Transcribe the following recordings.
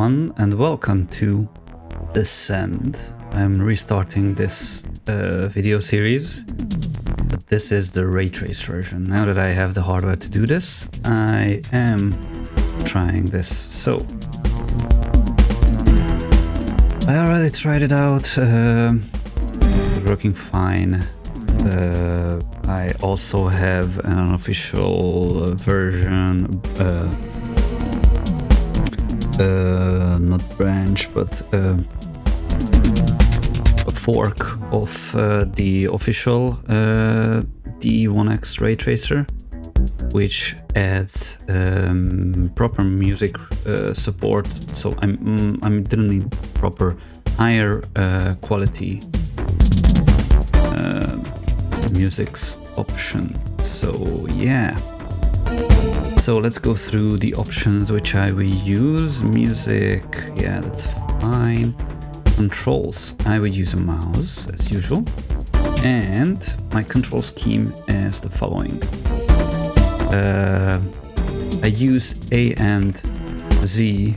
everyone, and welcome to Descend. I'm restarting this video series, but this is the Raytraced version. Now that I have the hardware to do this, I am trying this. So, I already tried it out, it's working fine. I also have an unofficial version, not branch, but a fork of the official D1X ray tracer, which adds proper music support. So I didn't need proper higher quality music's option. So yeah. So let's go through the options which I will use. Music, yeah, that's fine. Controls, I will use a mouse as usual. And my control scheme is the following. I use A and Z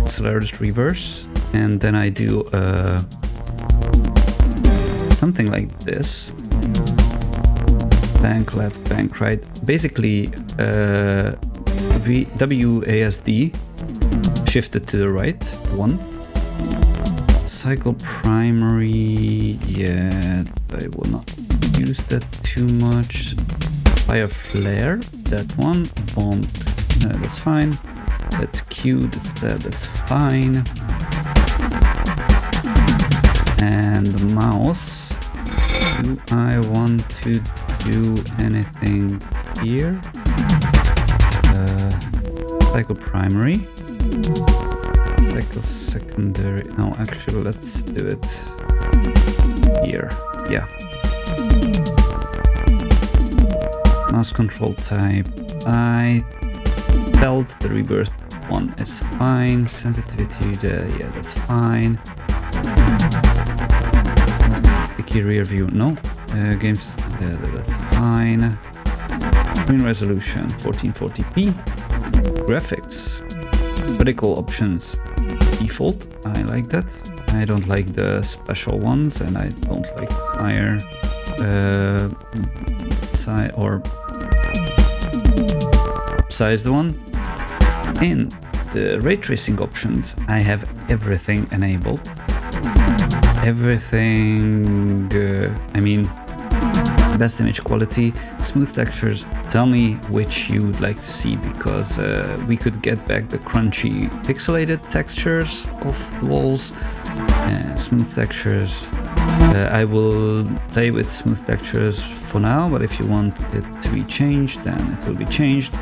accelerated reverse, and then I do something like this. Bank left, bank right. Basically, WASD shifted to the right, 1. Cycle primary, yeah, I will not use that too much. Fire flare, that one. Bomb, that's fine. That's Q, that's fine. And the mouse, do I want to do anything here? Cycle primary, cycle secondary. No, actually, let's do it here. Yeah. Mouse control type. I felt the rebirth one is fine. Sensitivity, yeah, that's fine. Sticky rear view, no. Game system, that's fine. Screen resolution 1440p. Graphics, vertical options default. I like that. I don't like the special ones, and I don't like higher size or upsized one. In the ray tracing options, I have everything enabled. Everything, I mean, best image quality, smooth textures. Tell me which you would like to see, because we could get back the crunchy pixelated textures of the walls. Smooth textures, I will play with smooth textures for now, but if you want it to be changed, then it will be changed.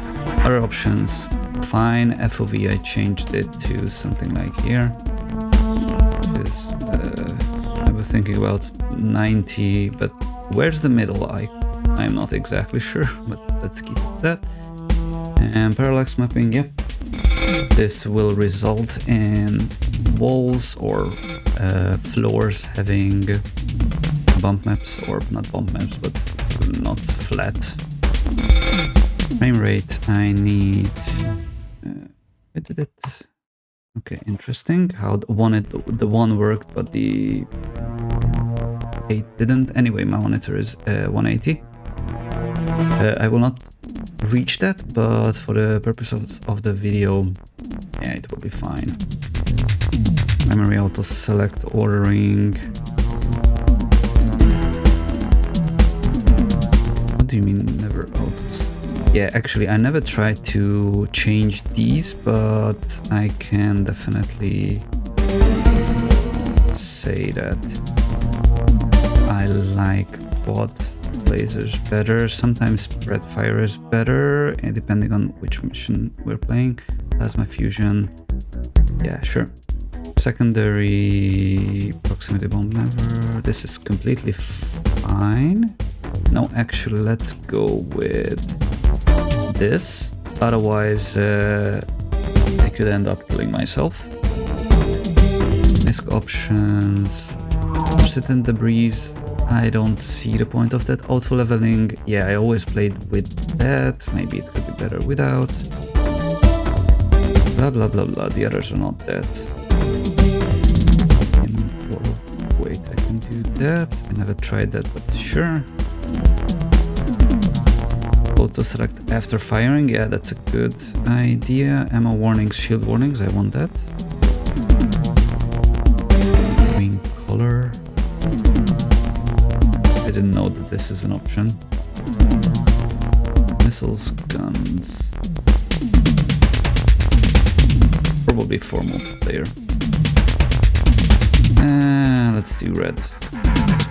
Other options, fine. FOV, I changed it to something like here, which is, I was thinking about 90, but where's the middle? I'm not exactly sure, but let's keep that. And parallax mapping, yep. This will result in walls or floors having bump maps, or not bump maps, but not flat. Frame rate, I need... I did it. Okay, interesting how the one worked, but the 8 didn't. Anyway, my monitor is 180. I will not reach that, but for the purpose of the video, yeah, it will be fine. Memory auto select ordering. What do you mean never autos? Yeah, actually, I never tried to change these, but I can definitely say that I like quad lasers better. Sometimes spread fire is better, depending on which mission we're playing. Plasma fusion, yeah, sure. Secondary proximity bomb never. This is completely fine. No, actually, let's go with this. Otherwise, I could end up killing myself. Misc options, persistent debris. I don't see the point of that. Auto leveling, yeah, I always played with that. Maybe it could be better without. Blah blah blah blah. The others are not dead. Wait, I can do that. I never tried that, but sure. Auto select after firing. Yeah, that's a good idea. Ammo warnings, shield warnings. I want that. Green color. I didn't know that this is an option. Missiles, guns. Probably for multiplayer. Let's do red.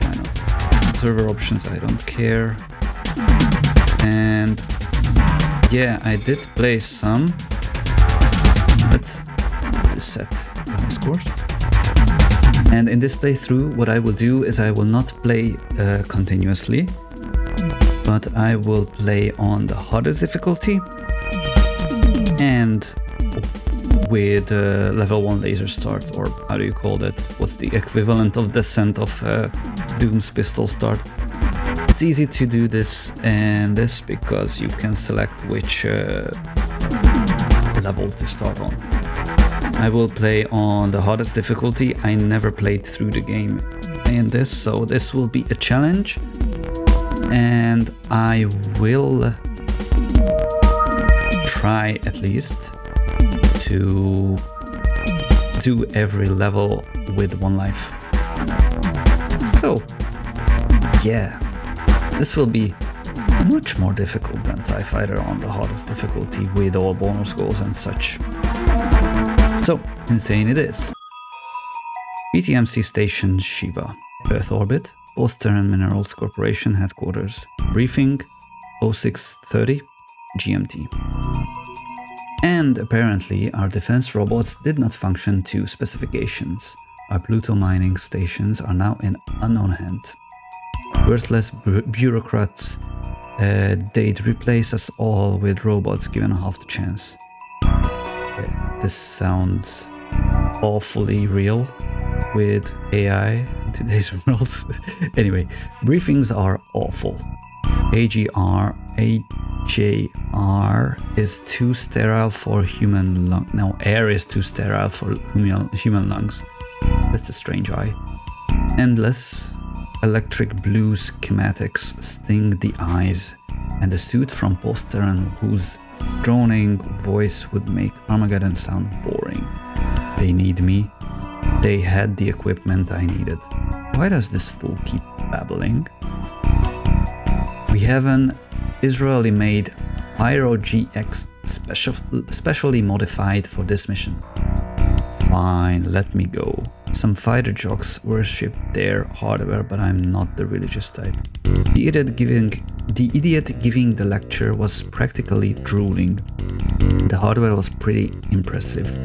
Why not? Server options, I don't care. And yeah, I did play some. Let's reset the scores. And in this playthrough, what I will do is I will not play continuously, but I will play on the hardest difficulty and with level 1 laser start, or how do you call that? What's the equivalent of Descent of Doom's pistol start? It's easy to do this and this because you can select which level to start on. I will play on the hardest difficulty. I never played through the game in this, so this will be a challenge. And I will try at least to do every level with 1 life. So yeah, this will be much more difficult than TIE Fighter on the hardest difficulty with all bonus goals and such. So insane it is. BTMC Station Shiva, Earth Orbit, Post-Terran Minerals Corporation Headquarters. Briefing 0630 GMT. And apparently our defense robots did not function to specifications. Our Pluto mining stations are now in unknown hands. Worthless bureaucrats, they'd replace us all with robots given half the chance. Okay, this sounds awfully real with AI in today's world. Anyway, briefings are awful. AJR is too sterile for human lung. No, air is too sterile for human lungs. That's a strange eye. Endless electric blue schematics sting the eyes, and the suit from Post-Terran whose droning voice would make Armageddon sound boring. They need me. They had the equipment I needed. Why does this fool keep babbling? We have an Israeli-made Pyro GX specially modified for this mission. Fine, let me go. Some fighter jocks worship their hardware, but I'm not the religious type. The idiot giving the lecture was practically drooling. The hardware was pretty impressive,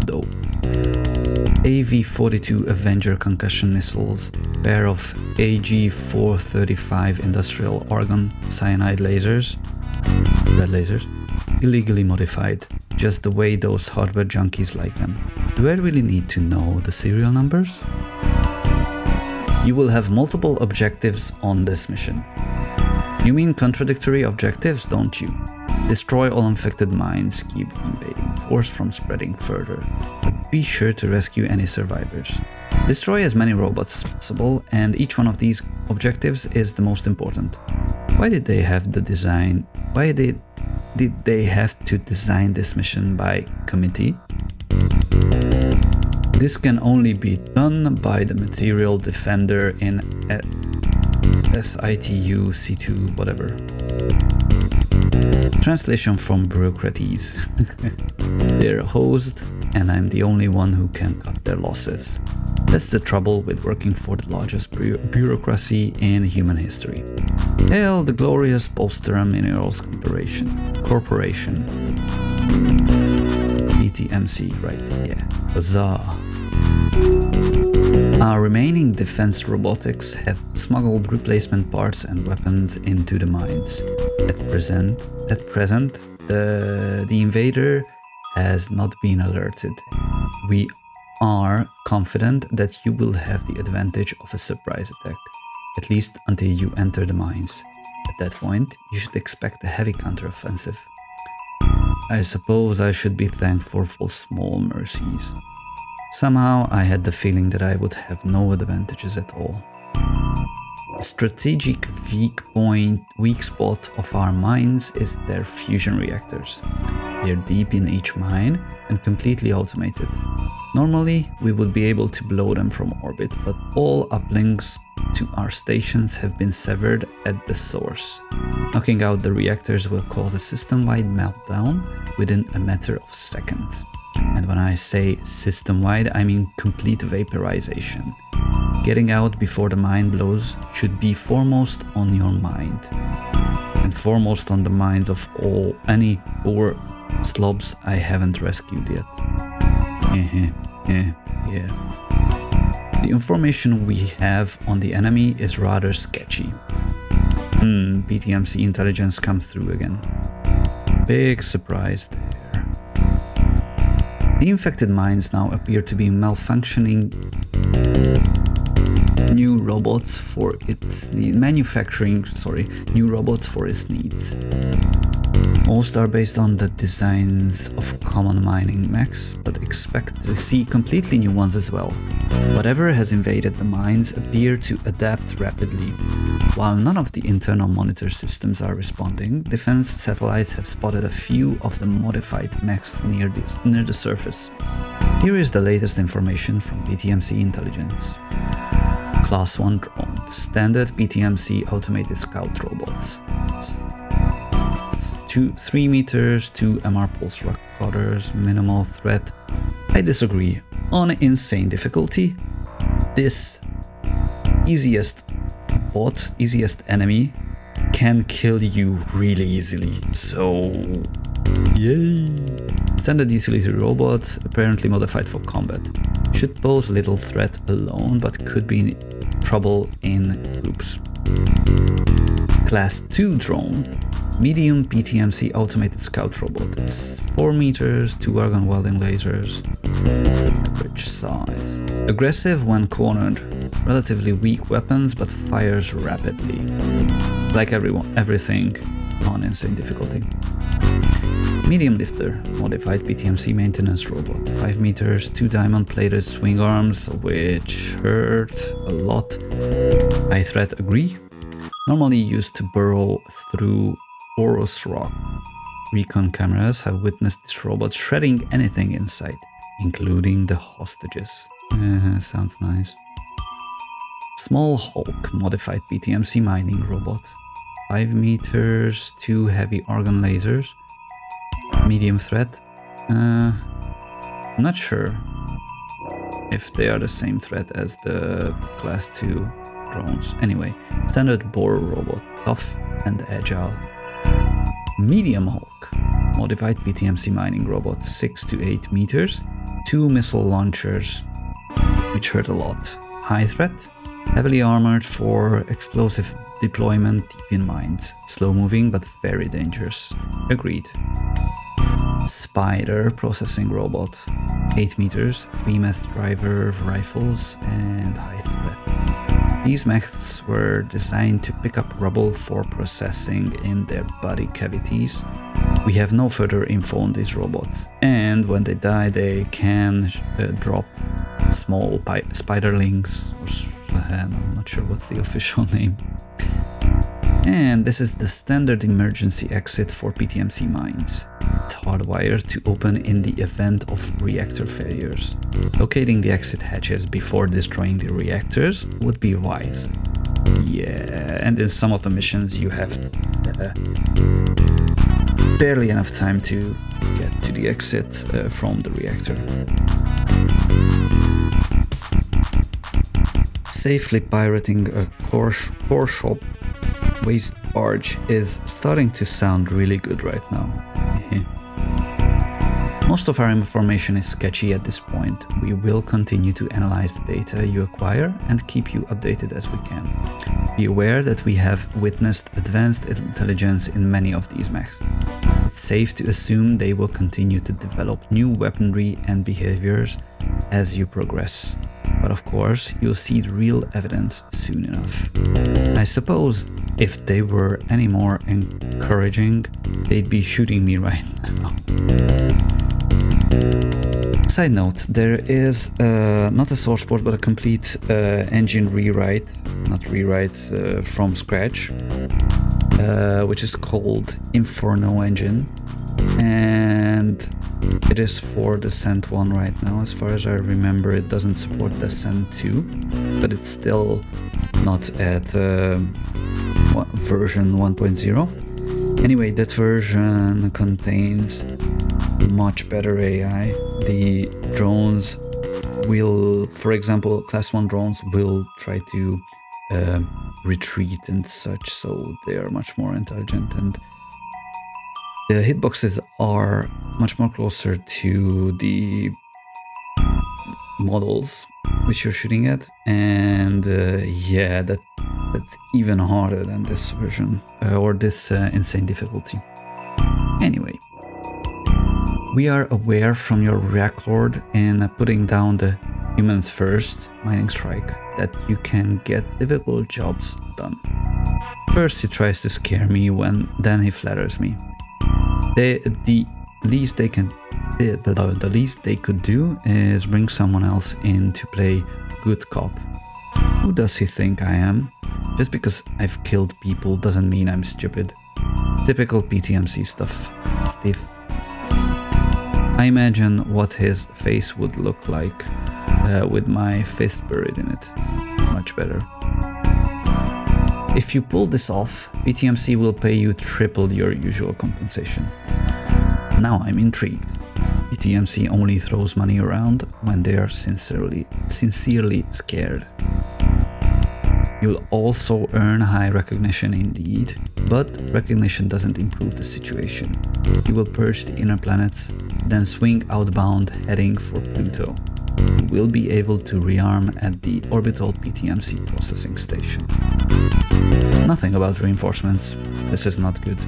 though. AV-42 Avenger concussion missiles, pair of AG-435 industrial argon cyanide lasers, red lasers, illegally modified, just the way those hardware junkies like them. Do I really need to know the serial numbers? You will have multiple objectives on this mission. You mean contradictory objectives, don't you? Destroy all infected mines, keep invading force from spreading further, but be sure to rescue any survivors. Destroy as many robots as possible, and each one of these objectives is the most important. Why did they have to design this mission by committee? This can only be done by the material defender in SITU C2 whatever. Translation from bureaucraties. They're hosed, and I'm the only one who can cut their losses. That's the trouble with working for the largest bureaucracy in human history. Hail the glorious Post-Terran Minerals Corporation. BTMC, right, yeah. Huzzah. Our remaining defense robotics have smuggled replacement parts and weapons into the mines. At present, the invader has not been alerted. We are confident that you will have the advantage of a surprise attack, at least until you enter the mines. At that point, you should expect a heavy counteroffensive. I suppose I should be thankful for small mercies. Somehow I had the feeling that I would have no advantages at all. The strategic weak spot of our mines is their fusion reactors. They're deep in each mine and completely automated. Normally, we would be able to blow them from orbit, but all uplinks to our stations have been severed at the source. Knocking out the reactors will cause a system-wide meltdown within a matter of seconds. And when I say system-wide, I mean complete vaporization. Getting out before the mine blows should be foremost on your mind. And foremost on the minds of any poor slobs I haven't rescued yet. Yeah. The information we have on the enemy is rather sketchy. PTMC intelligence come through again. Big surprise there. The infected mines now appear to be malfunctioning new robots for its needs. Most are based on the designs of common mining mechs, but expect to see completely new ones as well. Whatever has invaded the mines appear to adapt rapidly. While none of the internal monitor systems are responding, defense satellites have spotted a few of the modified mechs near the surface. Here is the latest information from PTMC intelligence. Class 1 drone, standard PTMC automated scout robots. 3 meters, 2 MR pulse rock plotters, minimal threat. I disagree. On insane difficulty, this easiest enemy can kill you really easily. So, yay! Standard utility robot, apparently modified for combat. Should pose little threat alone, but could be in trouble in groups. Class 2 drone, medium PTMC automated scout robot. It's 4 meters, 2 argon welding lasers, average size. Aggressive when cornered, relatively weak weapons but fires rapidly. Like everything on insane difficulty. Medium lifter, modified PTMC maintenance robot. 5 meters, 2 diamond plated swing arms, which hurt a lot. High threat, agree. Normally used to burrow through porous rock. Recon cameras have witnessed this robot shredding anything in sight, including the hostages. Sounds nice. Small Hulk, modified PTMC mining robot. 5 meters, 2 heavy argon lasers. Medium threat. Not sure if they are the same threat as the class 2 drones. Anyway, standard boar robot, tough and agile. Medium Hulk, modified PTMC mining robot, 6 to 8 meters, 2 missile launchers, which hurt a lot. High threat, heavily armored for explosive deployment deep in mines. Slow moving but very dangerous. Agreed. Spider processing robot, 8 meters, 3 mass driver rifles and high threat. These mechs were designed to pick up rubble for processing in their body cavities. We have no further info on these robots, and when they die they can drop small spiderlings, I'm not sure what's the official name. And this is the standard emergency exit for PTMC mines. It's hardwired to open in the event of reactor failures. Locating the exit hatches before destroying the reactors would be wise. Yeah, and in some of the missions you have barely enough time to get to the exit from the reactor. Safely pirating a core shop waste barge is starting to sound really good right now. Most of our information is sketchy at this point. We will continue to analyze the data you acquire and keep you updated as we can. Be aware that we have witnessed advanced intelligence in many of these mechs. It's safe to assume they will continue to develop new weaponry and behaviors as you progress. But of course, you'll see the real evidence soon enough. I suppose If they were any more encouraging, they'd be shooting me right now. Side note, there is not a source port but a complete engine rewrite, from scratch, which is called Inferno Engine, and it is for Descent 1 right now. As far as I remember, it doesn't support Descent 2, but it's still not at version 1.0. Anyway, that version contains much better AI. The drones will, for example, class 1 drones will try to retreat and such, so they are much more intelligent, and the hitboxes are much more closer to the models which you're shooting at, and yeah, that's even harder than this version, or this insane difficulty. Anyway, we are aware from your record in putting down the humans first mining strike that you can get difficult jobs done. First he tries to scare me, then he flatters me. The least they could do is bring someone else in to play good cop. Who does he think I am? Just because I've killed people doesn't mean I'm stupid. Typical PTMC stuff. Stiff. I imagine what his face would look like with my fist buried in it. Much better. If you pull this off, PTMC will pay you triple your usual compensation. Now I'm intrigued. PTMC only throws money around when they are sincerely scared. You'll also earn high recognition indeed, but recognition doesn't improve the situation. You will purge the inner planets, then swing outbound heading for Pluto. You will be able to rearm at the orbital PTMC processing station. Nothing about reinforcements. This is not good.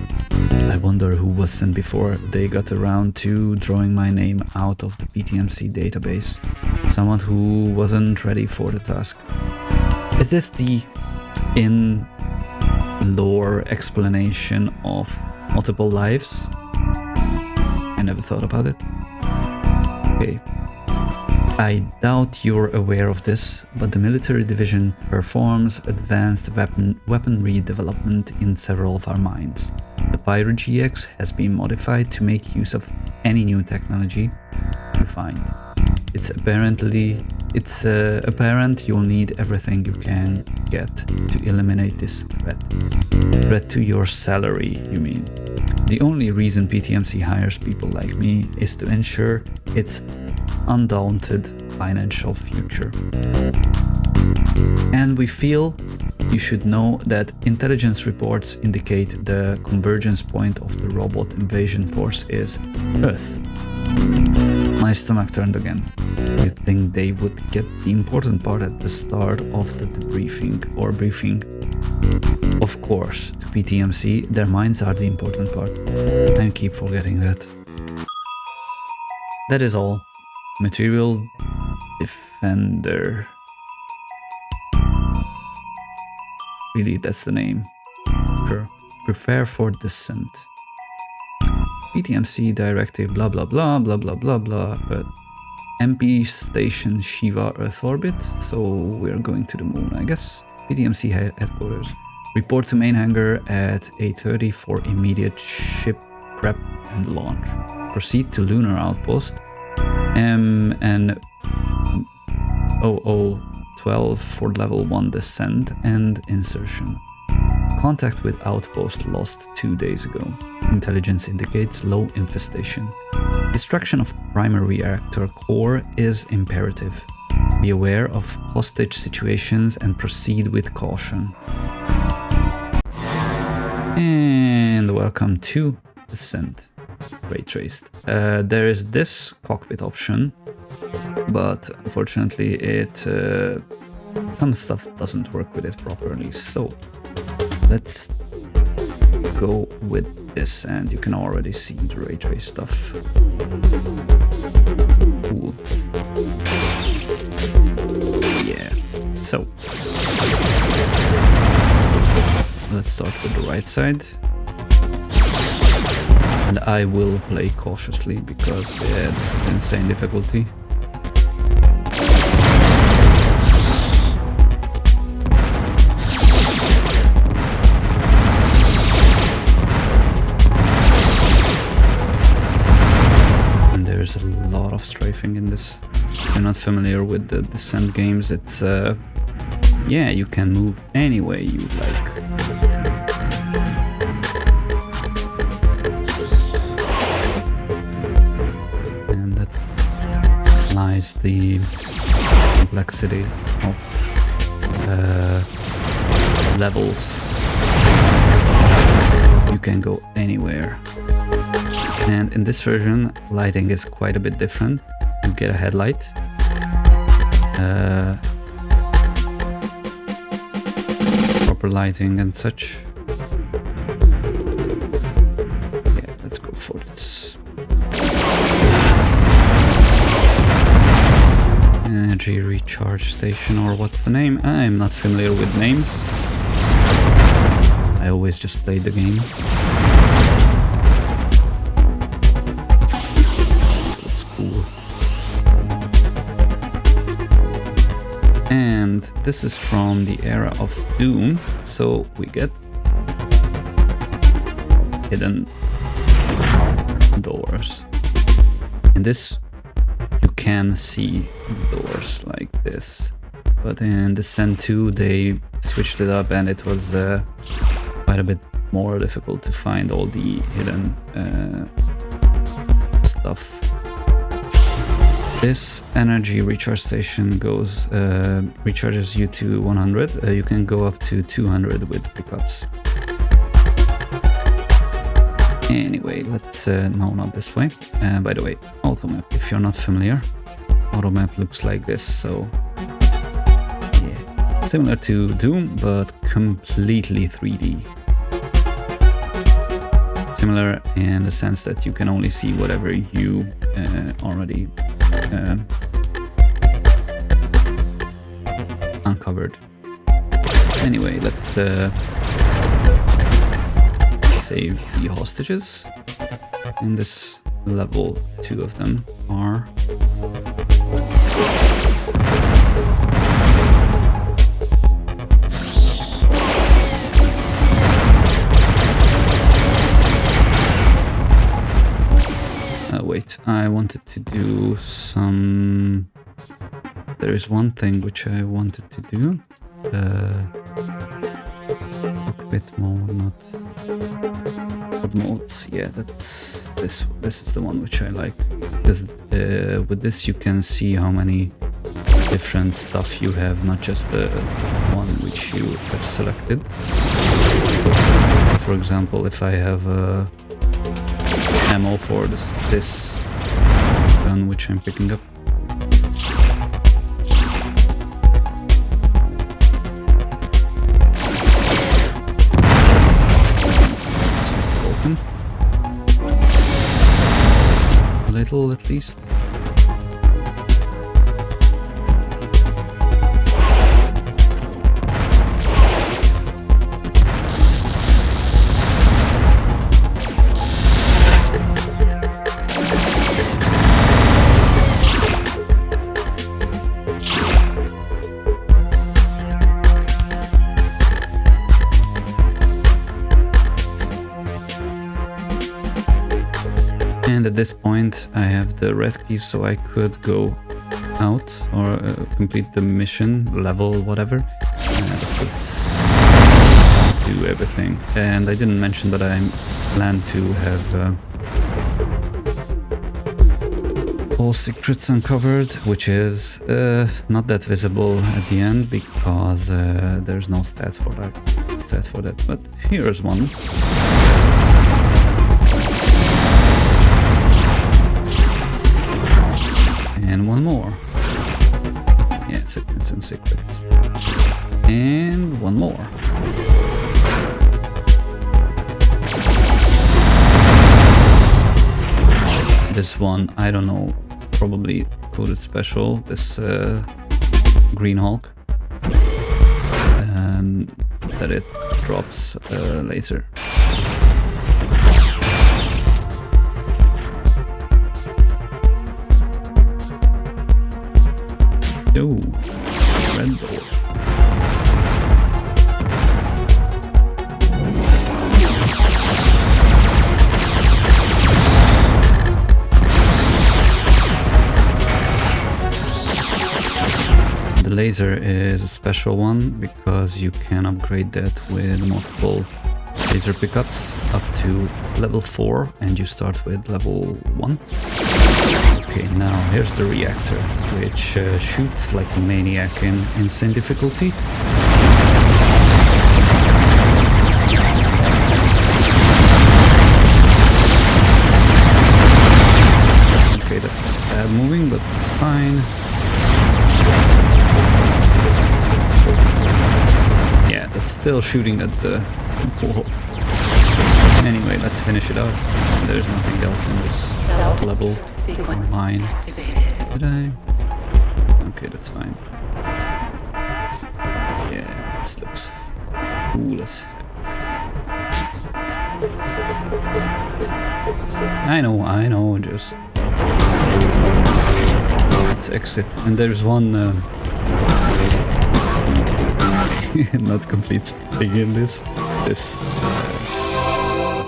I wonder who was sent before they got around to drawing my name out of the PTMC database. Someone who wasn't ready for the task. Is this the in-lore explanation of multiple lives? I never thought about it. Okay. I doubt you're aware of this, but the military division performs advanced weaponry development in several of our mines. The Pyro GX has been modified to make use of any new technology you find. It's apparent you'll need everything you can get to eliminate this threat. Threat to your salary, you mean? The only reason PTMC hires people like me is to ensure its undaunted financial future. And we feel you should know that intelligence reports indicate the convergence point of the robot invasion force is Earth. My stomach turned again. You'd think they would get the important part at the start of the debriefing or briefing. Of course, to PTMC, their minds are the important part. I keep forgetting that. That is all. Material Defender. Really, that's the name. Sure. Prepare for descent. PTMC directive blah blah blah blah blah blah blah. MP station Shiva Earth orbit, so we're going to the moon, I guess. PTMC headquarters. Report to main hangar at 8:30 for immediate ship prep and launch. Proceed to Lunar Outpost and 0012 for level 1 descent and insertion. Contact with Outpost lost 2 days ago. Intelligence indicates low infestation. Destruction of primary reactor core is imperative. Be aware of hostage situations and proceed with caution. And welcome to Descent. Raytraced. There is this cockpit option, but unfortunately some stuff doesn't work with it properly, so let's go with this, and you can already see the ray trace stuff. Cool. Yeah, so let's let's start with the right side. And I will play cautiously because yeah, this is insane difficulty. And there's a lot of strafing in this. If you're not familiar with the Descent games, it's yeah, you can move any way you like. And that lies the complexity of levels. You can go anywhere. And in this version, lighting is quite a bit different. You get a headlight. Proper lighting and such. Yeah, let's go for this. Energy recharge station, or what's the name? I'm not familiar with names. I always just played the game. This looks cool. And this is from the era of Doom, so we get hidden doors. In this, you can see doors like this, but in Descent 2 they switched it up and it was quite a bit more difficult to find all the hidden stuff. This energy recharge station goes recharges you to 100. You can go up to 200 with pickups. Anyway, let's no, not this way. By the way, auto map. If you're not familiar, auto map looks like this. So yeah, similar to Doom, but completely 3D. Similar in the sense that you can only see whatever you already uncovered. Anyway, let's save the hostages. In this level, 2 of them are wait, I wanted to do some... There is one thing which I wanted to do. Cockpit mode, not... Pod modes, yeah, that's... This is the one which I like. Because with this you can see how many different stuff you have, not just the one which you have selected. For example, if I have ammo for this gun which I'm picking up. Let's use the open. A little at least. And at this point I have the red key, so I could go out or complete the mission, level, whatever. Let's do everything. And I didn't mention that I plan to have all secrets uncovered, which is not that visible at the end because there's no stat for that. But here's one. And one more. Yeah, secrets and secrets. And one more. This one, I don't know, probably coded special, this Green Hulk. That it drops laser. Oh, red door. The laser is a special one because you can upgrade that with multiple laser pickups up to level 4 and you start with level 1. Okay, now here's the reactor, which shoots like a maniac in insane difficulty. Okay, that was bad moving, but it's fine. Yeah, that's still shooting at the wall. Anyway, let's finish it up. There's nothing else in this level or mine. Did I? Okay, that's fine. Yeah, this looks cool as heck. I know, just... Let's exit. And there's one... not complete thing in this. Let's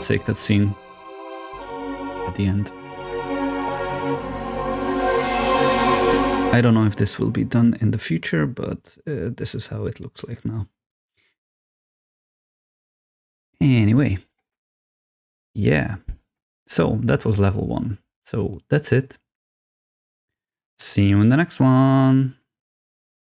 say cutscene at the end. I don't know if this will be done in the future, but this is how it looks like now. Anyway, yeah. So that was level 1. So that's it. See you in the next one.